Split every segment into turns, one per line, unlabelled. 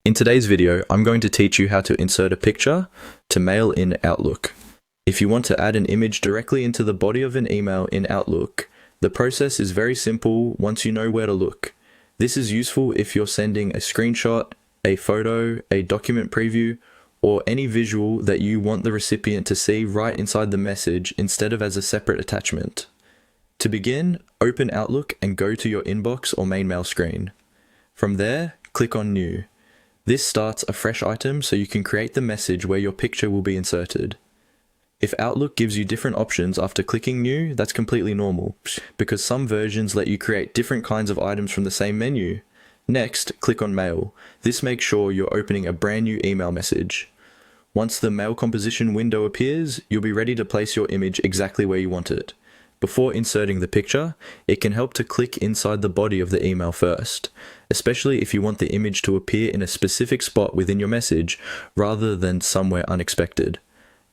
In today's video, I'm going to teach you how to insert a picture to mail in Outlook. If you want to add an image directly into the body of an email in Outlook, the process is very simple once you know where to look. This is useful if you're sending a screenshot, a photo, a document preview, or any visual that you want the recipient to see right inside the message instead of as a separate attachment. To begin, open Outlook and go to your inbox or main mail screen. From there, click on New. This starts a fresh item so you can create the message where your picture will be inserted. If Outlook gives you different options after clicking New, that's completely normal, because some versions let you create different kinds of items from the same menu. Next, click on Mail. This makes sure you're opening a brand new email message. Once the mail composition window appears, you'll be ready to place your image exactly where you want it. Before inserting the picture, it can help to click inside the body of the email first, especially if you want the image to appear in a specific spot within your message rather than somewhere unexpected.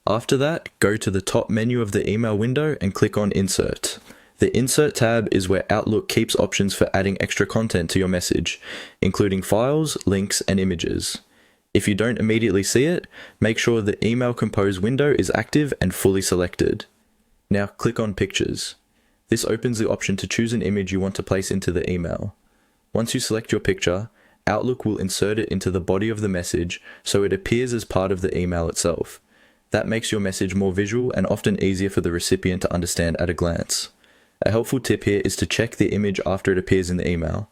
After that, go to the top menu of the email window and click on Insert. The Insert tab is where Outlook keeps options for adding extra content to your message, including files, links, and images. If you don't immediately see it, make sure the Email Compose window is active and fully selected. Now click on Pictures. This opens the option to choose an image you want to place into the email. Once you select your picture, Outlook will insert it into the body of the message so it appears as part of the email itself. That makes your message more visual and often easier for the recipient to understand at a glance. A helpful tip here is to check the image after it appears in the email.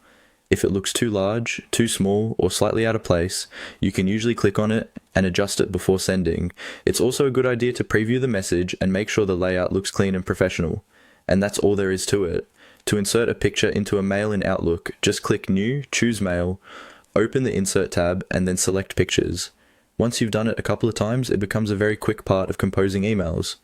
If it looks too large, too small, or slightly out of place, you can usually click on it and adjust it before sending. It's also a good idea to preview the message and make sure the layout looks clean and professional. And that's all there is to it. To insert a picture into a mail in Outlook, just click New, choose Mail, open the Insert tab, and then select Pictures. Once you've done it a couple of times, it becomes a very quick part of composing emails.